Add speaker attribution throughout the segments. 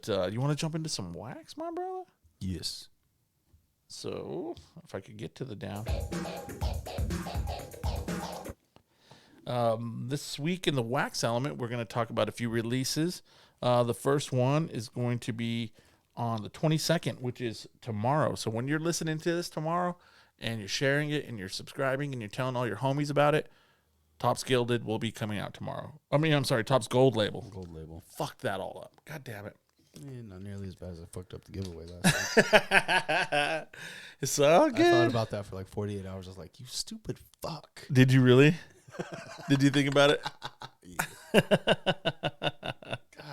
Speaker 1: you want to jump into some wax, my brother?
Speaker 2: Yes.
Speaker 1: So, if I could get to the down. This week in the wax element, we're going to talk about a few releases. The first one is going to be on the 22nd, which is tomorrow. So when you're listening to this tomorrow and you're sharing it and you're subscribing and you're telling all your homies about it, Topps Gilded will be coming out tomorrow. Topps Gold Label.
Speaker 2: Gold label.
Speaker 1: Fuck that all up. God damn it.
Speaker 2: Not nearly as bad as I fucked up the giveaway last week.
Speaker 1: It's all good.
Speaker 2: I thought about that for like 48 hours. I was like, you stupid fuck.
Speaker 1: Did you really? Did you think about it?
Speaker 2: God,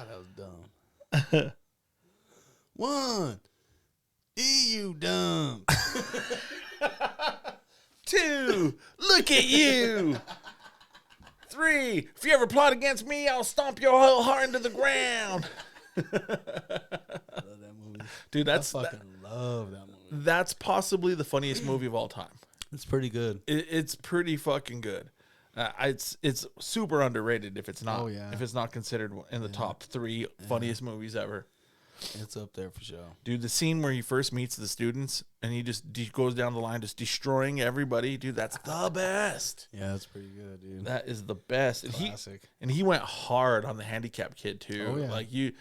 Speaker 2: that was dumb. 1, you dumb.
Speaker 1: 2, look at you. 3, if you ever plot against me, I'll stomp your whole heart into the ground.
Speaker 2: I love that movie.
Speaker 1: Dude,
Speaker 2: I fucking love that movie.
Speaker 1: that's possibly the funniest movie of all time.
Speaker 2: It's pretty good.
Speaker 1: It's pretty fucking good. It's super underrated if it's not.
Speaker 2: Oh, yeah.
Speaker 1: If it's not considered in the top 3 funniest movies ever.
Speaker 2: It's up there for sure.
Speaker 1: Dude, the scene where he first meets the students and he just goes down the line just destroying everybody, dude, that's the best.
Speaker 2: Yeah, that's pretty good, dude.
Speaker 1: That is the best. And
Speaker 2: Classic.
Speaker 1: he went hard on the handicapped kid too.
Speaker 2: Oh, yeah.
Speaker 1: Like you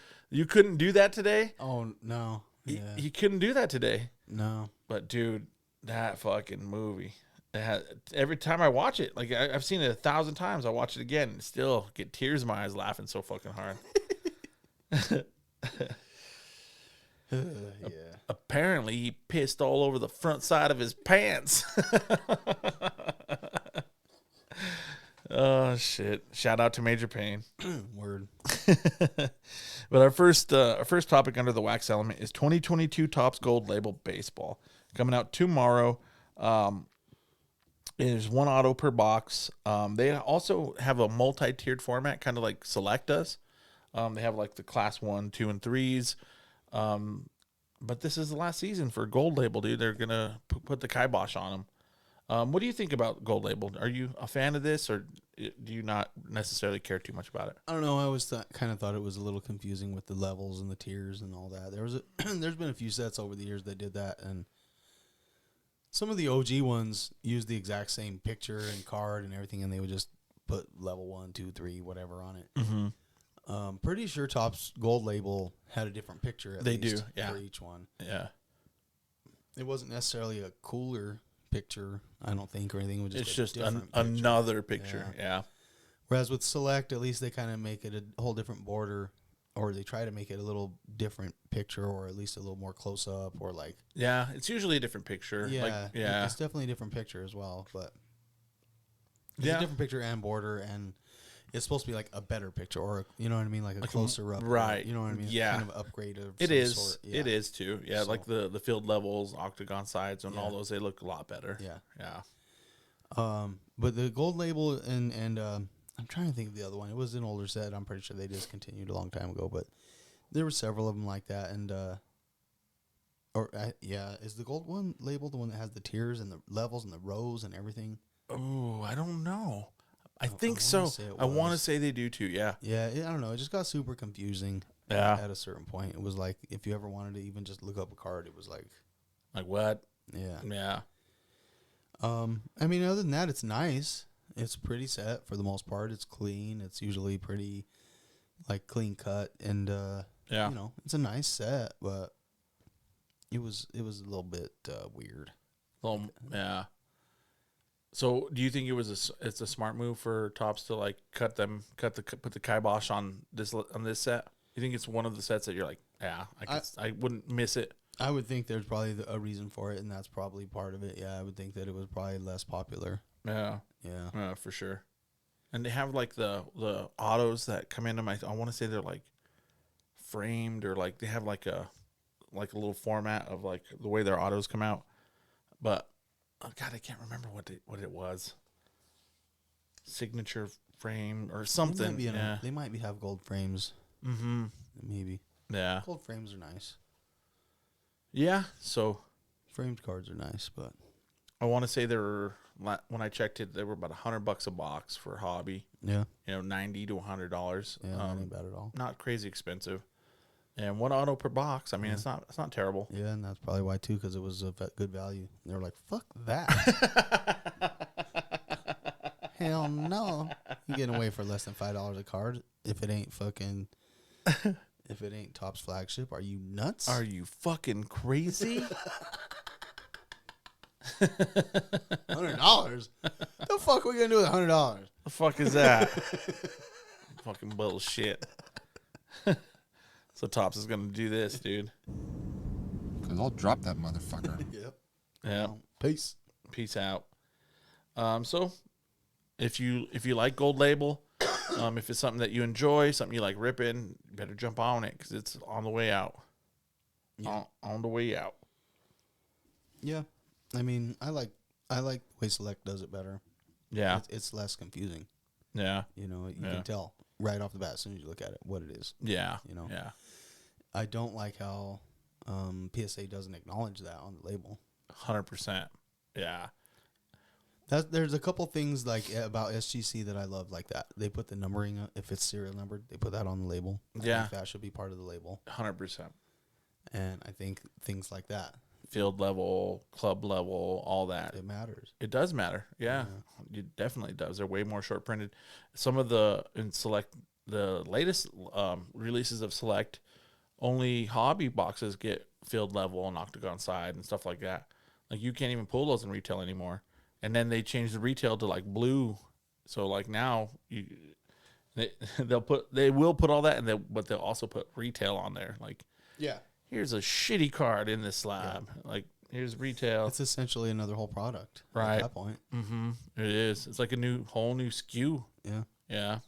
Speaker 1: couldn't do that today.
Speaker 2: Oh, no. Yeah.
Speaker 1: He couldn't do that today.
Speaker 2: No.
Speaker 1: But dude, that fucking movie. Every time I watch it, like I've seen it 1,000 times, I watch it again and still get tears in my eyes laughing so fucking hard.
Speaker 2: Yeah.
Speaker 1: Apparently, he pissed all over the front side of his pants. Oh shit! Shout out to Major Payne.
Speaker 2: Word.
Speaker 1: But our first topic under the wax element is 2022 Topps Gold Label Baseball coming out tomorrow. There's one auto per box. They also have a multi-tiered format, kind of like Select does. They have like the class 1, 2, and 3s. But this is the last season for Gold Label, dude. They're gonna put the kibosh on them. What do you think about Gold Label? Are you a fan of this, or do you not necessarily care too much about it?
Speaker 2: I don't know. I always kind of thought it was a little confusing with the levels and the tiers and all that. There's been a few sets over the years that did that, and some of the OG ones used the exact same picture and card and everything, and they would just put level 1, 2, 3, whatever on it.
Speaker 1: Mm-hmm.
Speaker 2: Pretty sure Topps Gold Label had a different picture.
Speaker 1: They do, yeah.
Speaker 2: For each one.
Speaker 1: Yeah.
Speaker 2: It wasn't necessarily a cooler picture, I don't think, or anything. It was
Speaker 1: It's
Speaker 2: just
Speaker 1: just another picture. Yeah.
Speaker 2: Whereas with Select, at least they kind of make it a whole different border, or they try to make it a little different picture, or at least a little more close up, or like.
Speaker 1: Yeah, it's usually a different picture.
Speaker 2: Yeah,
Speaker 1: yeah.
Speaker 2: It's definitely a different picture as well, but it's
Speaker 1: Yeah.
Speaker 2: a different picture and border, and it's supposed to be like a better picture, or you know what I mean, like a closer up,
Speaker 1: right?
Speaker 2: You know what I mean?
Speaker 1: Yeah,
Speaker 2: kind of upgrade of
Speaker 1: it
Speaker 2: some
Speaker 1: is.
Speaker 2: sort. Yeah.
Speaker 1: It is too. Yeah,
Speaker 2: So-
Speaker 1: like the field levels, octagon sides, and all
Speaker 2: Yeah.
Speaker 1: those, they look a lot better.
Speaker 2: Yeah.
Speaker 1: Yeah.
Speaker 2: But the Gold Label and I'm trying to think of the other one. It was an older set. I'm pretty sure they discontinued a long time ago, but there were several of them like that. And is the gold one label the one that has the tiers and the levels and the rows and everything?
Speaker 1: Oh, I don't know. I think
Speaker 2: wanna
Speaker 1: so.
Speaker 2: say it
Speaker 1: I want to
Speaker 2: was.
Speaker 1: say they do too. Yeah.
Speaker 2: Yeah, I don't know. It just got super confusing.
Speaker 1: Yeah.
Speaker 2: At a certain point, it was like if you ever wanted to even just look up a card, it was like,
Speaker 1: Like what?
Speaker 2: yeah.
Speaker 1: Yeah.
Speaker 2: I mean, other than that, it's nice. It's a pretty set for the most part. It's clean. It's usually pretty, like, clean cut, and
Speaker 1: Yeah.
Speaker 2: you know, it's a nice set, but it was a little bit weird.
Speaker 1: Yeah. So, do you think it's a smart move for Topps to like put the kibosh on this set? You think it's one of the sets that you're like, yeah, I wouldn't miss it.
Speaker 2: I would think there's probably a reason for it, and that's probably part of it. Yeah, I would think that it was probably less popular.
Speaker 1: Yeah.
Speaker 2: Yeah.
Speaker 1: For sure. And they have like the autos that come into I want to say they're like framed, or like they have like a little format of like the way their autos come out. But oh God, I can't remember what it was. Signature frame or something.
Speaker 2: They might have gold frames.
Speaker 1: Mm-hmm.
Speaker 2: Maybe.
Speaker 1: Yeah.
Speaker 2: Gold frames are nice.
Speaker 1: Yeah. So
Speaker 2: Framed cards are nice, but
Speaker 1: I want to say when I checked it, they were about $100 a box for hobby.
Speaker 2: yeah.
Speaker 1: $90 to $100.
Speaker 2: Yeah, that ain't bad at all.
Speaker 1: Not crazy expensive. And one auto per box. I mean, it's not terrible.
Speaker 2: Yeah, and that's probably why too, because it was of good value. They were like, "Fuck that." Hell no. You getting away for less than $5 a card if it ain't fucking if it ain't Topps flagship. Are you nuts?
Speaker 1: Are you fucking crazy?
Speaker 2: $100? The fuck are we gonna do with $100?
Speaker 1: The fuck is that? Fucking bullshit. So Topps is gonna do this, dude.
Speaker 3: Because I'll drop that motherfucker.
Speaker 2: Yep.
Speaker 1: Yeah.
Speaker 2: Peace.
Speaker 1: Peace out. So if you like Gold Label, if it's something that you enjoy, something you like ripping, you better jump on it because it's on the way out.
Speaker 2: Yeah.
Speaker 1: On the way out.
Speaker 2: Yeah. I mean, I like the way Select does it better.
Speaker 1: Yeah.
Speaker 2: It's less confusing.
Speaker 1: Yeah.
Speaker 2: You know, you
Speaker 1: Yeah.
Speaker 2: can tell right off the bat as soon as you look at it what it is.
Speaker 1: Yeah.
Speaker 2: You know?
Speaker 1: Yeah.
Speaker 2: I don't like how PSA doesn't acknowledge that on the label.
Speaker 1: 100%. Yeah.
Speaker 2: There's a couple things like about SGC that I love like that. They put the numbering, if it's serial numbered, they put that on the label. I
Speaker 1: Yeah.
Speaker 2: think that should be part of the label.
Speaker 1: 100%.
Speaker 2: And I think things like that,
Speaker 1: Field level, club level, all that.
Speaker 2: it matters.
Speaker 1: It does matter. Yeah. It definitely does. They're way more short printed. Some of the latest releases of Select, only hobby boxes get field level and octagon side and stuff like that. Like you can't even pull those in retail anymore. And then they changed the retail to like blue. So like now they will put all that but they'll also put retail on there. Like,
Speaker 2: Yeah.
Speaker 1: here's a shitty card in this slab. Like here's retail.
Speaker 2: It's essentially another whole product
Speaker 1: Right.
Speaker 2: at that point.
Speaker 1: Mm-hmm. It is. It's like a whole new SKU.
Speaker 2: Yeah.
Speaker 1: Yeah.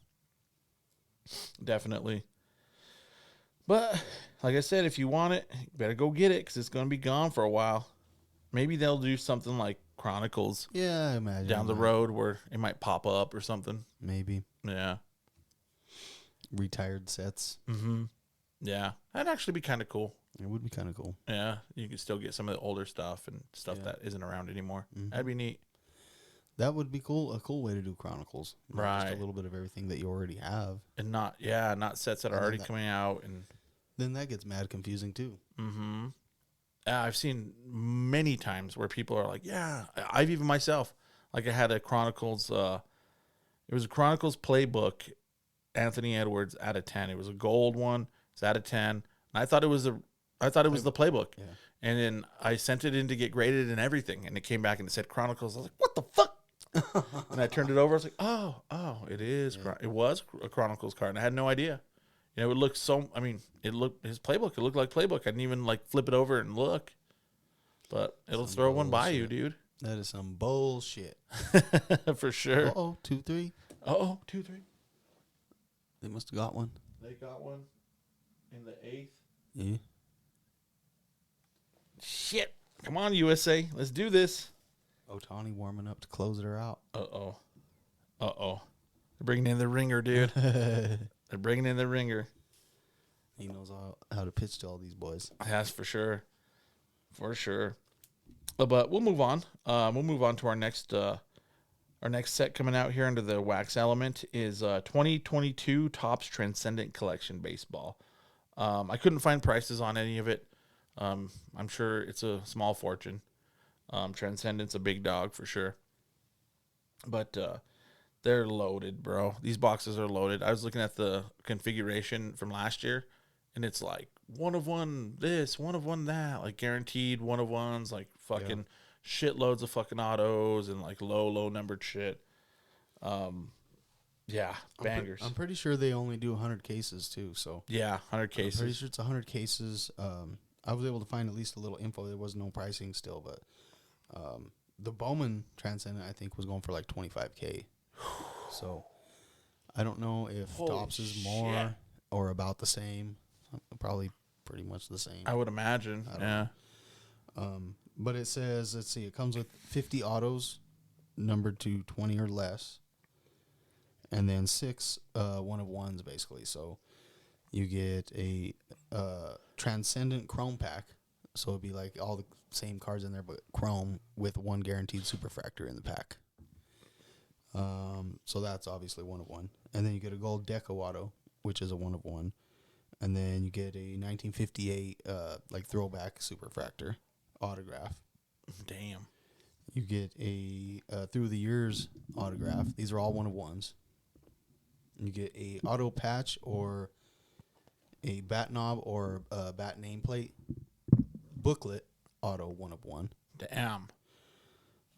Speaker 1: Definitely. But like I said, if you want it, you better go get it because it's going to be gone for a while. Maybe they'll do something like Chronicles
Speaker 2: Yeah, I imagine.
Speaker 1: down the
Speaker 2: that.
Speaker 1: road where it might pop up or something.
Speaker 2: Maybe.
Speaker 1: Yeah.
Speaker 2: Retired sets.
Speaker 1: Mm-hmm. Yeah. That'd actually be kind of cool.
Speaker 2: It would be kind of cool.
Speaker 1: Yeah. You could still get some of the older stuff and stuff
Speaker 2: Yeah.
Speaker 1: that isn't around anymore.
Speaker 2: Mhm.
Speaker 1: That'd be neat.
Speaker 2: That would be cool. A cool way to do Chronicles. Just
Speaker 1: Right.
Speaker 2: a little bit of everything that you already have.
Speaker 1: And not sets that are
Speaker 2: And then
Speaker 1: already
Speaker 2: that-
Speaker 1: coming out and
Speaker 2: Then that gets mad confusing too.
Speaker 1: mm-hmm. I've seen many times where people are like, yeah, I've even myself, like I had a Chronicles, it was a Chronicles playbook, Anthony Edwards out of 10. It was a gold one. It's out of 10. And I thought it was the playbook.
Speaker 2: Yeah.
Speaker 1: And then I sent it in to get graded and everything. And it came back and it said Chronicles. I was like, what the fuck? And I turned it over. I was like, oh, it is.
Speaker 2: Yeah.
Speaker 1: It was a Chronicles card. And I had no idea. You know, it looked his playbook. It looked like playbook. I didn't even like flip it over and look. But it'll
Speaker 2: Some
Speaker 1: throw one by you,
Speaker 2: bullshit.
Speaker 1: dude.
Speaker 2: That is some bullshit.
Speaker 1: For sure.
Speaker 2: Uh-oh, 2-3.
Speaker 1: Oh, 2-3.
Speaker 2: They must have got one.
Speaker 1: They got one in the 8th.
Speaker 2: Yeah.
Speaker 1: Shit. Come on, USA. Let's do this.
Speaker 2: Otani warming up to close her out.
Speaker 1: Uh-oh. They're bringing in the ringer, dude. They're bringing in the ringer.
Speaker 2: He knows how to pitch to all these boys.
Speaker 1: That's for sure. For sure. But we'll move on. We'll move on to our next set coming out here under the wax element is 2022 Topps Transcendent Collection Baseball. I couldn't find prices on any of it. I'm sure it's a small fortune. Transcendent's a big dog for sure. But they're loaded, bro. These boxes are loaded. I was looking at the configuration from last year, and it's like one of one this, one of one that, like guaranteed one of ones, like fucking shitloads of fucking autos and like low numbered shit. Yeah, bangers.
Speaker 2: I'm pretty sure they only do 100 cases too. So
Speaker 1: Yeah, 100
Speaker 2: I'm pretty
Speaker 1: cases.
Speaker 2: sure it's 100 cases. I was able to find at least a little info. There was no pricing still, but the Bowman Transcendent I think was going for like 25K. So I don't know if
Speaker 1: Holy
Speaker 2: Topps is more
Speaker 1: shit.
Speaker 2: or about the same. Probably pretty much the same.
Speaker 1: I would imagine.
Speaker 2: don't
Speaker 1: Yeah.
Speaker 2: But it says, let's see, it comes with 50 autos numbered to 20 or less, and then 6 one of ones basically. So you get a Transcendent Chrome pack. So it'd be like all the same cards in there, but Chrome with one guaranteed superfractor in the pack. So that's obviously one of one. And then you get a gold Deco auto, which is a one of one. And then you get a 1958 like throwback superfractor autograph.
Speaker 1: Damn.
Speaker 2: You get a through the years autograph. These are all 1 of 1s. You get a auto patch or a bat knob or a bat nameplate booklet auto 1 of 1.
Speaker 1: Damn.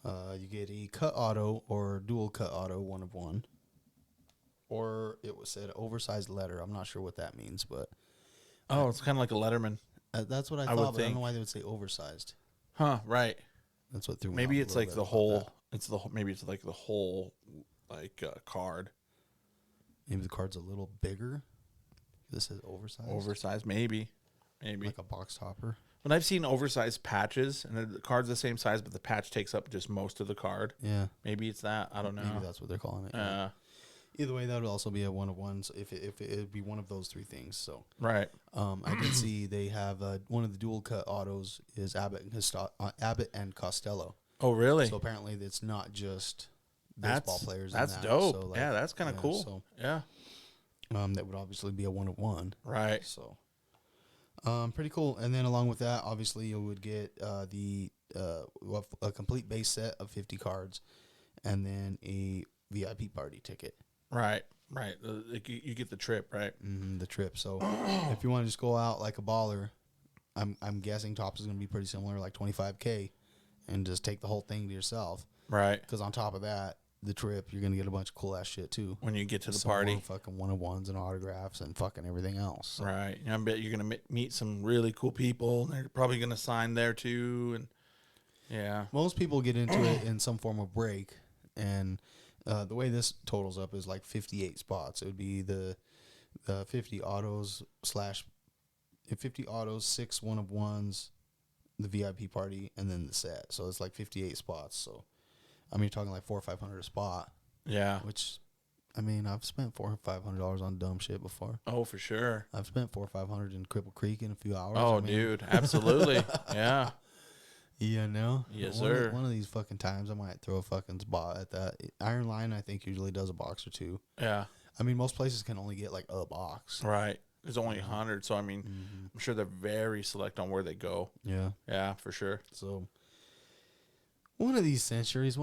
Speaker 2: You get a cut auto or dual cut auto 1 of 1. Or it was said oversized letter. I'm not sure what that means, but
Speaker 1: Oh, it's kind of like a Letterman.
Speaker 2: that's what I
Speaker 1: I
Speaker 2: thought.
Speaker 1: would
Speaker 2: But I don't
Speaker 1: think.
Speaker 2: know why they would say oversized.
Speaker 1: Huh, right.
Speaker 2: That's what threw me.
Speaker 1: Maybe
Speaker 2: off a
Speaker 1: it's
Speaker 2: little
Speaker 1: like
Speaker 2: bit
Speaker 1: the
Speaker 2: about
Speaker 1: whole
Speaker 2: that.
Speaker 1: it's the maybe it's like the whole like card.
Speaker 2: Maybe the card's a little bigger. This is oversized.
Speaker 1: Oversized, maybe. Maybe.
Speaker 2: Like a box topper.
Speaker 1: But I've seen oversized patches and the card's the same size but the patch takes up just most of the card.
Speaker 2: Yeah.
Speaker 1: Maybe it's that. I don't know.
Speaker 2: Maybe that's what they're calling it. yeah. Either way, that would also be a 1 of 1s if it would be one of those 3 things. So
Speaker 1: Right.
Speaker 2: I did see they have one of the dual cut autos is Abbott and Costello.
Speaker 1: Oh, really?
Speaker 2: So apparently it's not just baseball players. in
Speaker 1: That's
Speaker 2: that.
Speaker 1: dope.
Speaker 2: So, like,
Speaker 1: yeah, that's kind of
Speaker 2: yeah,
Speaker 1: cool.
Speaker 2: So
Speaker 1: Yeah.
Speaker 2: that would obviously be a 1 of 1.
Speaker 1: Right.
Speaker 2: So pretty cool. And then along with that, obviously you would get a complete base set of 50 cards, and then a VIP party ticket.
Speaker 1: Right. Right. Like you get the trip, right?
Speaker 2: The trip. So if you want to just go out like a baller, I'm guessing Tops is going to be pretty similar, like $25K, and just take the whole thing to yourself.
Speaker 1: Right.
Speaker 2: Because on top of that, the trip, you're going to get a bunch of cool ass shit too.
Speaker 1: When you get to the
Speaker 2: Some
Speaker 1: party.
Speaker 2: more fucking 1 of 1s and autographs and fucking everything else. So,
Speaker 1: Right. I bet you're going to meet some really cool people. And they're probably going to sign there too. And yeah.
Speaker 2: most people get into it in some form of break, and the way this totals up is like 58 spots. It would be the 50 autos slash 50 autos, 6 1 of 1s, the VIP party, and then the set. So it's like 58 spots. So I mean, you're talking like $400 or $500 a spot,
Speaker 1: Yeah.
Speaker 2: which I mean, I've spent $400 or $500 on dumb shit before.
Speaker 1: Oh, for sure.
Speaker 2: I've spent $400 or $500 in Cripple Creek in a few hours.
Speaker 1: Oh,
Speaker 2: I mean,
Speaker 1: dude. Absolutely. Yeah.
Speaker 2: Yeah, no.
Speaker 1: Yes,
Speaker 2: one
Speaker 1: sir.
Speaker 2: One of these fucking times, I might throw a fucking spot at that. Iron Line, I think, usually does a box or 2.
Speaker 1: Yeah.
Speaker 2: I mean, most places can only get like a box.
Speaker 1: Right. There's only 100. So, I mean, I'm sure they're very select on where they go.
Speaker 2: Yeah.
Speaker 1: Yeah, for sure.
Speaker 2: So, one of these centuries.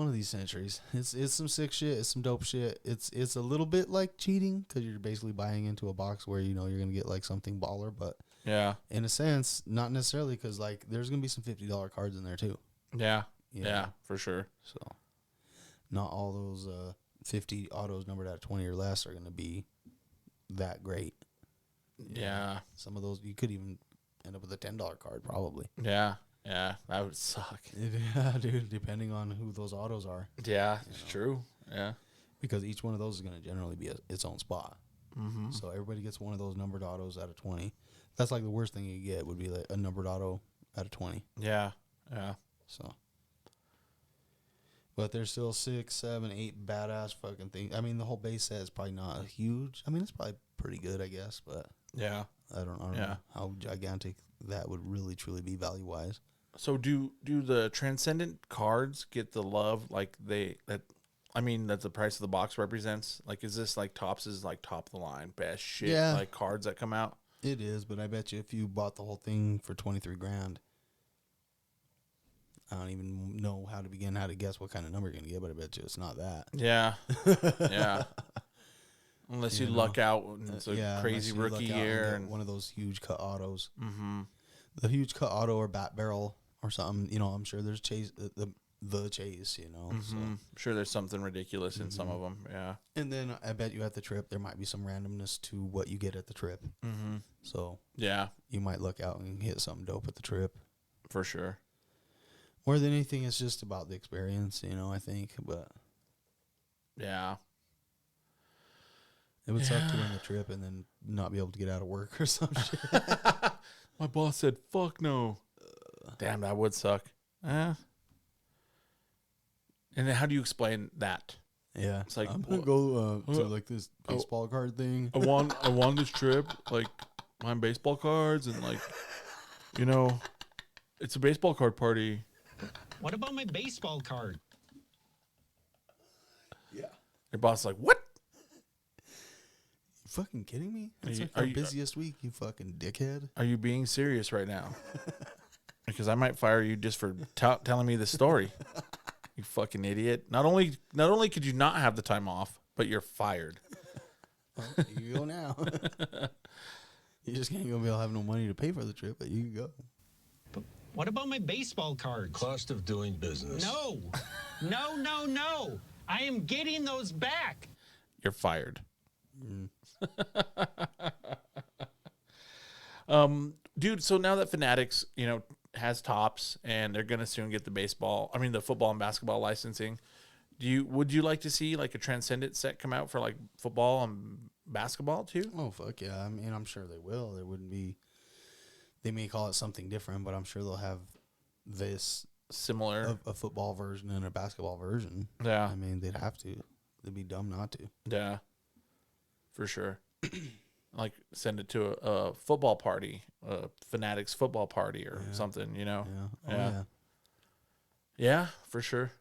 Speaker 2: It's some sick shit. It's some dope shit. It's a little bit like cheating because you're basically buying into a box where you know you're gonna get like something baller, but
Speaker 1: Yeah.
Speaker 2: in a sense, not necessarily because like there's gonna be some $50 cards in there too.
Speaker 1: Yeah.
Speaker 2: you
Speaker 1: Yeah,
Speaker 2: know?
Speaker 1: for sure.
Speaker 2: So, not all those 50 autos numbered at 20 or less are gonna be that great.
Speaker 1: Yeah.
Speaker 2: Some of those you could even end up with a $10 card probably.
Speaker 1: Yeah. Yeah. That would suck.
Speaker 2: Yeah, dude. Depending on who those autos are,
Speaker 1: Yeah. It's true. Yeah.
Speaker 2: because each one of those is going to generally be its own spot.
Speaker 1: Mm-hmm.
Speaker 2: So everybody gets one of those numbered autos out of 20. That's like the worst thing you get would be like a numbered auto out of 20.
Speaker 1: Yeah. Yeah.
Speaker 2: So, but there's still 6, 7, 8 badass fucking things. I mean, the whole base set is probably not huge. I mean, it's probably pretty good, I guess, but
Speaker 1: Yeah.
Speaker 2: I don't know
Speaker 1: Yeah.
Speaker 2: how gigantic that would really truly be value wise.
Speaker 1: So do the transcendent cards get the love like that the price of the box represents? Like, is this like Topps is like top of the line best shit
Speaker 2: Yeah.
Speaker 1: like cards that come out?
Speaker 2: It is, but I bet you if you bought the whole thing for 23 grand, I don't even know how to guess what kind of number you're gonna get, but I bet you it's not that.
Speaker 1: Yeah. Yeah. Unless you
Speaker 2: You know,
Speaker 1: luck out and it's a
Speaker 2: unless
Speaker 1: crazy
Speaker 2: you luck
Speaker 1: rookie
Speaker 2: out and
Speaker 1: year
Speaker 2: get
Speaker 1: and
Speaker 2: one of those huge cut autos,
Speaker 1: mm-hmm.
Speaker 2: the huge cut auto or bat barrel or something. You know, I'm sure there's chase the chase. You know, so.
Speaker 1: I'm sure there's something ridiculous in some of them. Yeah.
Speaker 2: And then I bet you at the trip there might be some randomness to what you get at the trip.
Speaker 1: Mm-hmm.
Speaker 2: So
Speaker 1: Yeah,
Speaker 2: you might luck out and hit something dope at the trip.
Speaker 1: for sure.
Speaker 2: More than anything, it's just about the experience. You know, I think, but.
Speaker 1: Yeah.
Speaker 2: It would suck to win the trip and then not be able to get out of work or some shit.
Speaker 1: My boss said, "Fuck no." Damn, that would suck. And then how do you explain that?
Speaker 2: Yeah.
Speaker 1: It's like,
Speaker 2: I'm going to go to like this baseball card thing.
Speaker 1: I won this trip, like my baseball cards and like, you know, it's a baseball card party.
Speaker 4: What about my baseball card?
Speaker 2: Yeah.
Speaker 1: Your boss is like, what?
Speaker 2: fucking kidding me? That's
Speaker 1: you-
Speaker 2: like
Speaker 1: are
Speaker 2: our
Speaker 1: you-
Speaker 2: busiest week, you fucking dickhead.
Speaker 1: Are you being serious right now? Because I might fire you just for telling me the story. You fucking idiot. Not only could you not have the time off, but you're fired.
Speaker 2: You go now. You just can't go be able to have no money to pay for the trip, but you can go.
Speaker 4: What about my baseball cards?
Speaker 5: Cost of doing business.
Speaker 4: No. No. I am getting those back.
Speaker 1: You're fired. Dude, so now that Fanatics, has Tops and they're gonna soon get the football and basketball licensing, would you like to see like a Transcendent set come out for like football and basketball too?
Speaker 2: Oh, fuck yeah. I mean, I'm sure they will. There wouldn't be... They may call it something different, but I'm sure they'll have this...
Speaker 1: Similar.
Speaker 2: A football version and a basketball version.
Speaker 1: Yeah.
Speaker 2: I mean, they'd have to. They'd be dumb not to.
Speaker 1: Yeah. For sure. Like send it to a football party, a Fanatics football party or something,
Speaker 2: Yeah. Oh,
Speaker 1: Yeah.
Speaker 2: yeah.
Speaker 1: Yeah, for sure.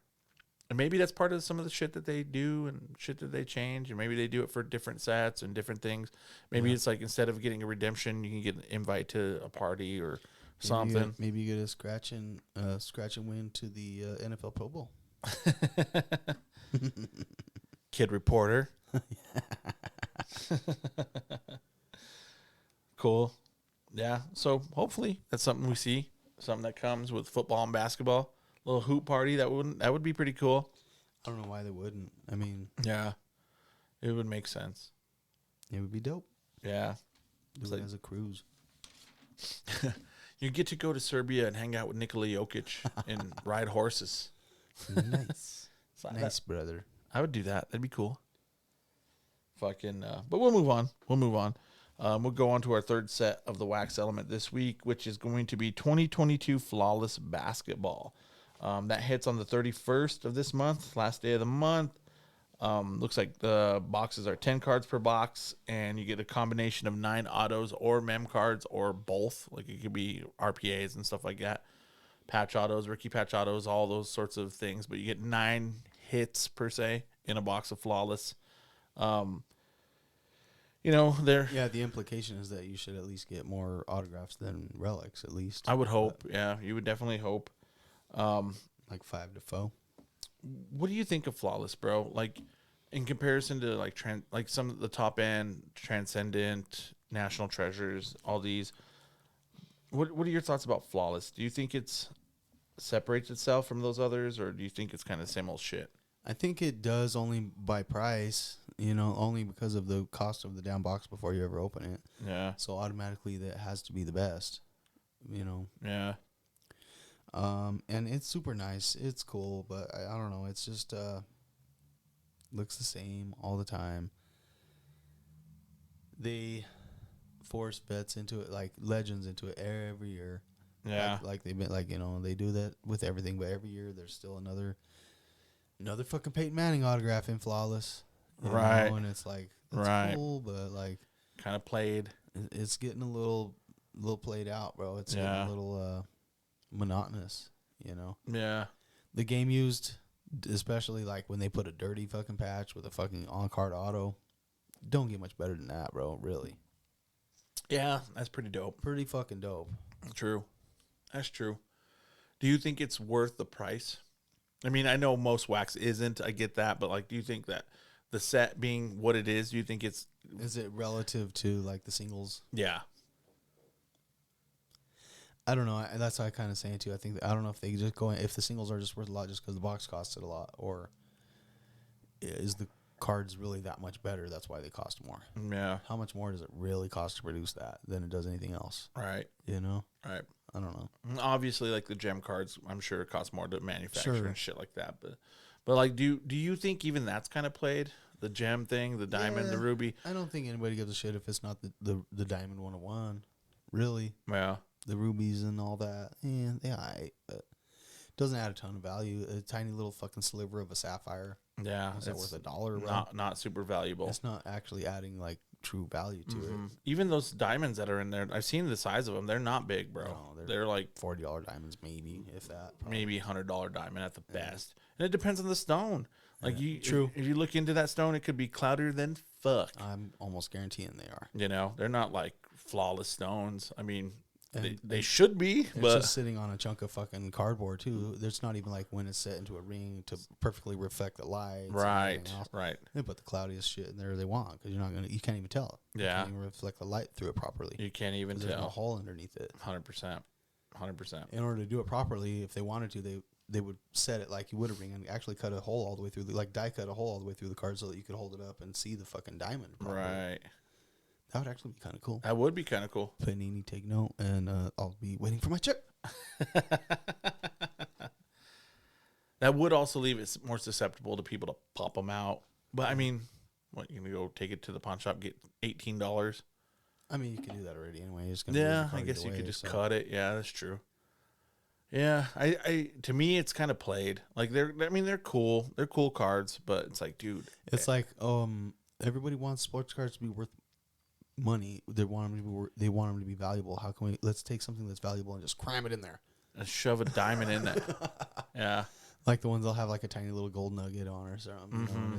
Speaker 1: And maybe that's part of some of the shit that they do and shit that they change. And maybe they do it for different sets and different things. Maybe it's like instead of getting a redemption, you can get an invite to a party or something.
Speaker 2: Maybe you get a scratch and win to the NFL Pro Bowl.
Speaker 1: Kid reporter. Cool. Yeah. So hopefully that's something we see. Something that comes with football and basketball. Little hoop party that would be pretty cool.
Speaker 2: I don't know why they wouldn't. I mean,
Speaker 1: Yeah. It would make sense.
Speaker 2: it would be dope.
Speaker 1: Yeah.
Speaker 2: Do it as a cruise.
Speaker 1: You get to go to Serbia and hang out with Nikola Jokic and ride horses.
Speaker 2: Nice.
Speaker 1: So
Speaker 2: Nice, brother.
Speaker 1: I would do that. That'd be cool. Fucking, but we'll move on. We'll go on to our third set of the wax element this week, which is going to be 2022 Flawless Basketball. That hits on the 31st of this month, last day of the month. Looks like the boxes are 10 cards per box, and you get a combination of 9 autos or mem cards or both. Like it could be RPAs and stuff like that. Patch autos, rookie patch autos, all those sorts of things. But you get 9 hits per se in a box of Flawless. They're...
Speaker 2: Yeah, the implication is that you should at least get more autographs than relics, at least.
Speaker 1: I would hope. Yeah, you would definitely hope.
Speaker 2: Like 5 to 4.
Speaker 1: What do you think of Flawless, bro? Like in comparison to like some of the top end Transcendent, National Treasures, all these. What are your thoughts about Flawless? Do you think it's separates itself from those others, or do you think it's kind of the same old shit?
Speaker 2: I think it does only by price, only because of the cost of the down box before you ever open it.
Speaker 1: Yeah.
Speaker 2: So automatically that has to be the best,
Speaker 1: Yeah.
Speaker 2: And it's super nice. It's cool, but I don't know. It's just looks the same all the time. They force bets into it, like legends into it every year.
Speaker 1: Yeah.
Speaker 2: Like they've been they do that with everything, but every year there's still another fucking Peyton Manning autograph in Flawless.
Speaker 1: Right.
Speaker 2: And it's like, that's
Speaker 1: Right.
Speaker 2: cool, but like
Speaker 1: Kind of played.
Speaker 2: it's getting a little played out, bro. It's getting a little monotonous,
Speaker 1: Yeah.
Speaker 2: The game used, especially like when they put a dirty fucking patch with a fucking on-card auto, don't get much better than that, bro. Really.
Speaker 1: Yeah, that's pretty dope.
Speaker 2: Pretty fucking dope.
Speaker 1: True. That's true. Do you think it's worth the price? I mean, I know most wax isn't. I get that, but like, do you think that the set being what it is, do you think it's...
Speaker 2: Is it relative to like the singles?
Speaker 1: Yeah.
Speaker 2: I don't know. That's what I kind of saying too. I don't know if they just go in, if the singles are just worth a lot just because the box costed a lot, or is the cards really that much better? That's why they cost more.
Speaker 1: Yeah.
Speaker 2: How much more does it really cost to produce that than it does anything else?
Speaker 1: Right. Right.
Speaker 2: I don't know.
Speaker 1: Obviously, like the gem cards, I'm sure it costs more to manufacture
Speaker 2: Sure.
Speaker 1: and shit like that. But like, do you think even that's kind of played? The gem thing, the diamond, the
Speaker 2: Yeah.
Speaker 1: ruby.
Speaker 2: I don't think anybody gives a shit if it's not the diamond 101. Really,
Speaker 1: Yeah.
Speaker 2: the rubies and all that. Yeah, but it doesn't add a ton of value. A tiny little fucking sliver of a sapphire.
Speaker 1: Yeah.
Speaker 2: Is that
Speaker 1: It's
Speaker 2: worth $1? Bro?
Speaker 1: not super valuable.
Speaker 2: It's not actually adding like true value to it.
Speaker 1: Even those diamonds that are in there, I've seen the size of them. They're not big, bro.
Speaker 2: No,
Speaker 1: they're like
Speaker 2: $40 diamonds, maybe, if that. Probably.
Speaker 1: maybe $100 diamond at the best. And it depends on the stone. Like
Speaker 2: True.
Speaker 1: If you look into that stone, it could be cloudier than fuck.
Speaker 2: I'm almost guaranteeing they are.
Speaker 1: You know, they're not like flawless stones. I mean,
Speaker 2: And
Speaker 1: they should be,
Speaker 2: it's
Speaker 1: but
Speaker 2: just sitting on a chunk of fucking cardboard too. There's not even like when it's set into a ring to perfectly reflect the lights. and
Speaker 1: right,
Speaker 2: everything else.
Speaker 1: right.
Speaker 2: They put the cloudiest shit in there they want because you can't even tell. You
Speaker 1: Yeah.
Speaker 2: can't even reflect the light through it properly.
Speaker 1: You can't even
Speaker 2: 'Cause there's no
Speaker 1: tell.
Speaker 2: hole underneath it.
Speaker 1: 100%. 100%.
Speaker 2: In order to do it properly, if they wanted to, they would set it like you would a ring and actually cut a hole all the way through, like die cut a hole all the way through the card so that you could hold it up and see the fucking diamond. properly.
Speaker 1: Right.
Speaker 2: That would actually be kind of cool.
Speaker 1: That would be kind of cool.
Speaker 2: Panini, take note, and I'll be waiting for my check.
Speaker 1: That would also leave it more susceptible to people to pop them out. But I mean, what, you're going to go take it to the pawn shop, get $18?
Speaker 2: I mean, you can do that already anyway. It's gonna
Speaker 1: Yeah,
Speaker 2: lose the
Speaker 1: I
Speaker 2: card
Speaker 1: guess
Speaker 2: either
Speaker 1: you could
Speaker 2: way,
Speaker 1: just
Speaker 2: so.
Speaker 1: cut it. Yeah, that's true. Yeah, I to me it's kind of played. Like they're cool. They're cool cards, but it's like, dude,
Speaker 2: It's like everybody wants sports cards to be worth money. They want them to be they want them to be valuable. How can we? Let's take something that's valuable and just cram it in there.
Speaker 1: shove a diamond in there. Yeah.
Speaker 2: Like the ones they'll have like a tiny little gold nugget on or something. You know, and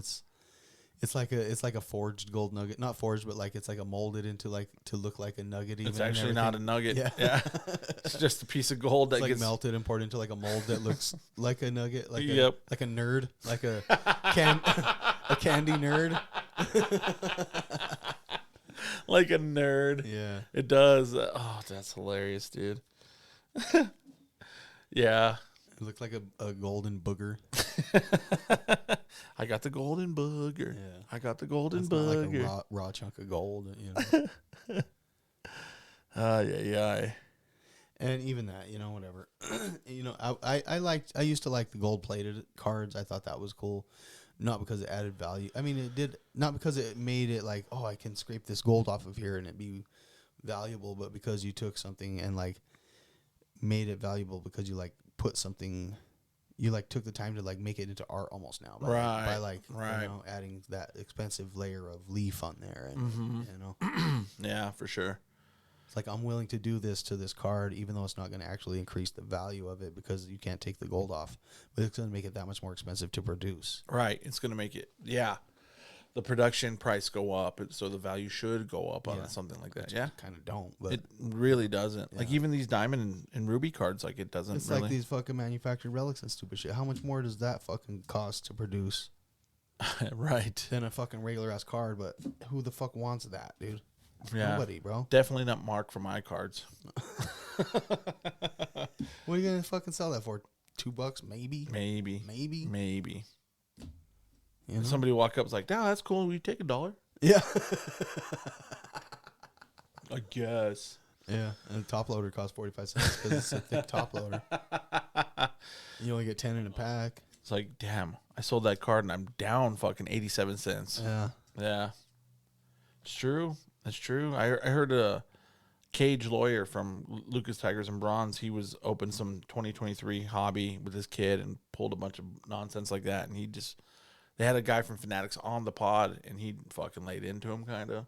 Speaker 2: it's like a forged gold nugget, not forged, but like it's like a molded into like to look like a nugget.
Speaker 1: It's
Speaker 2: even and
Speaker 1: actually not a
Speaker 2: everything.
Speaker 1: nugget.
Speaker 2: Yeah.
Speaker 1: Yeah. It's just a piece of gold that
Speaker 2: It's like
Speaker 1: gets
Speaker 2: melted and poured into like a mold that looks like a nugget, like
Speaker 1: Yep.
Speaker 2: like a nerd, like a a candy nerd.
Speaker 1: like a nerd.
Speaker 2: Yeah.
Speaker 1: It does. Oh, that's hilarious, dude. Yeah.
Speaker 2: It looked like a golden booger.
Speaker 1: I got the golden booger.
Speaker 2: Yeah.
Speaker 1: I got the golden
Speaker 2: It's not like
Speaker 1: booger.
Speaker 2: a raw chunk of gold, you know.
Speaker 1: Yeah.
Speaker 2: And even that, you know, whatever. You know, I used to like the gold plated cards. I thought that was cool. Not because it added value. I mean, it did not because it made it like, oh, I can scrape this gold off of here and it be valuable, but because you took something and like made it valuable because you like put something, you like took the time to like make it into art almost now, by,
Speaker 1: Right,
Speaker 2: By like
Speaker 1: right.
Speaker 2: you know, adding that expensive layer of leaf on there, and you know,
Speaker 1: Yeah, for sure.
Speaker 2: it's like I'm willing to do this to this card, even though it's not going to actually increase the value of it because you can't take the gold off, but it's going to make it that much more expensive to produce.
Speaker 1: Right. It's going to make it, the production price go up. So the value should go up on
Speaker 2: Yeah.
Speaker 1: something like that. Yeah.
Speaker 2: Kind of don't, but
Speaker 1: It really doesn't. Like
Speaker 2: Yeah.
Speaker 1: even these diamond and ruby cards, like it doesn't
Speaker 2: it's
Speaker 1: really.
Speaker 2: like these fucking manufactured relics and stupid shit. How much more does that fucking cost to produce
Speaker 1: Right.
Speaker 2: than a fucking regular ass card? But who the fuck wants that, dude?
Speaker 1: Yeah.
Speaker 2: Nobody, bro.
Speaker 1: Definitely not Mark for my cards.
Speaker 2: What are you gonna fucking sell that for? $2, maybe?
Speaker 1: Maybe.
Speaker 2: Maybe. You know?
Speaker 1: Somebody walk up and is like, "No, that's cool. We take $1."
Speaker 2: Yeah.
Speaker 1: I guess.
Speaker 2: Yeah. And the top loader costs 45 cents because it's a thick top loader. You only get 10 in a pack.
Speaker 1: It's like, damn, I sold that card and I'm down fucking 87 cents.
Speaker 2: Yeah.
Speaker 1: Yeah. It's true. That's true. I heard a Cage Lawyer from Lucas Tigers and Bronze. He was open some 2023 hobby with his kid and pulled a bunch of nonsense like that. And they had a guy from Fanatics on the pod and he fucking laid into him kind of.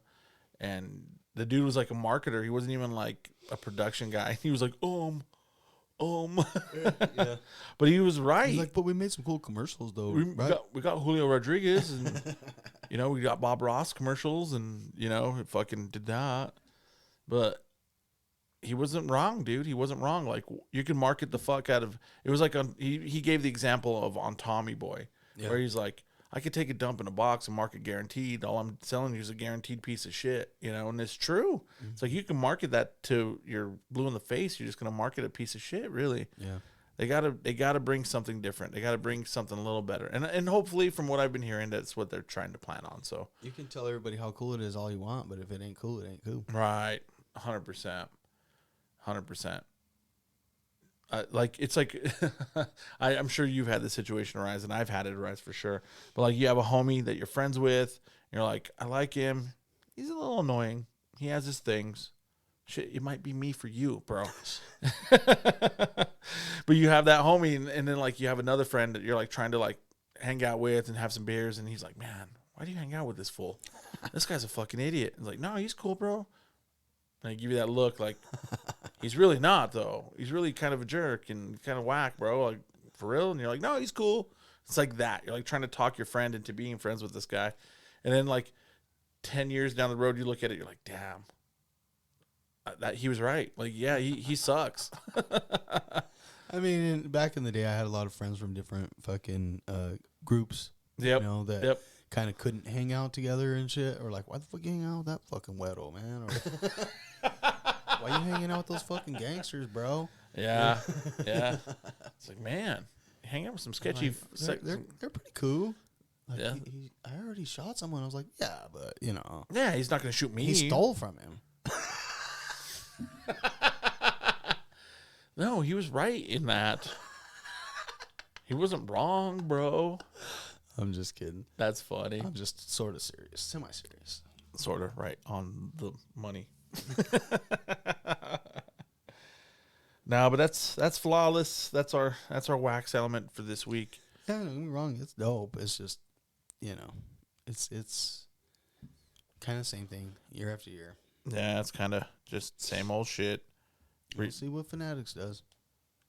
Speaker 1: And the dude was like a marketer. He wasn't even like a production guy. He was like,
Speaker 2: Yeah.
Speaker 1: But he was right.
Speaker 2: He's like, but we made some cool commercials though.
Speaker 1: we
Speaker 2: right?
Speaker 1: got Julio Rodriguez and we got Bob Ross commercials and it fucking did that. But he wasn't wrong, dude. He wasn't wrong. Like you can market the fuck out of it. Was like he gave the example of on Tommy Boy,
Speaker 2: Yeah.
Speaker 1: where he's like, I could take a dump in a box and market guaranteed. All I'm selling you is a guaranteed piece of shit, and it's true. It's like you can market that to your blue in the face. You're just gonna market a piece of shit, really.
Speaker 2: Yeah.
Speaker 1: They gotta bring something different. They gotta bring something a little better. And hopefully, from what I've been hearing, that's what they're trying to plan on. So
Speaker 2: You can tell everybody how cool it is all you want, but if it ain't cool, it ain't cool.
Speaker 1: right, 100%, 100%. Like it's like I'm sure you've had this situation arise, and I've had it arise for sure. But like you have a homie that you're friends with, and you're like, I like him. He's a little annoying. He has his things. Shit, it might be me for you, bro. But you have that homie, and then like you have another friend that you're like trying to like hang out with and have some beers, and he's like, man, why do you hang out with this fool? This guy's a fucking idiot. It's like, no, he's cool, bro. And I give you that look like he's really not, though. He's really kind of a jerk and kind of whack, bro. Like, for real? And you're like, no, he's cool. It's like that. You're like trying to talk your friend into being friends with this guy. And then like 10 years down the road, you look at it, you're like, damn, that he was right. Like, yeah, he sucks.
Speaker 2: I mean, back in the day, I had a lot of friends from different fucking groups.
Speaker 1: Yep.
Speaker 2: You know, that
Speaker 1: Yep.
Speaker 2: kind of couldn't hang out together and shit. Or like, why the fuck you hang out with that fucking weirdo, man? Or why you hanging out with those fucking gangsters, bro?
Speaker 1: Yeah. Yeah. It's like, man, hang out with some sketchy.
Speaker 2: Like, they're pretty cool. Like,
Speaker 1: Yeah.
Speaker 2: I already shot someone. I was like, yeah, but you know,
Speaker 1: Yeah, he's not going to shoot me.
Speaker 2: he stole from him.
Speaker 1: No, he was right in that. He wasn't wrong, bro.
Speaker 2: I'm just kidding.
Speaker 1: That's funny.
Speaker 2: I'm just sort of serious, semi-serious.
Speaker 1: Sort of right on the money. No, but that's flawless. That's our wax element for this week.
Speaker 2: Yeah, don't get me wrong. It's dope. It's just, you know, it's kind of same thing year after year.
Speaker 1: Yeah, it's kind of just same old shit.
Speaker 2: We'll see what Fanatics does.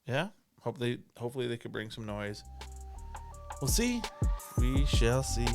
Speaker 1: Yeah, hopefully they could bring some noise. We'll see. We shall see.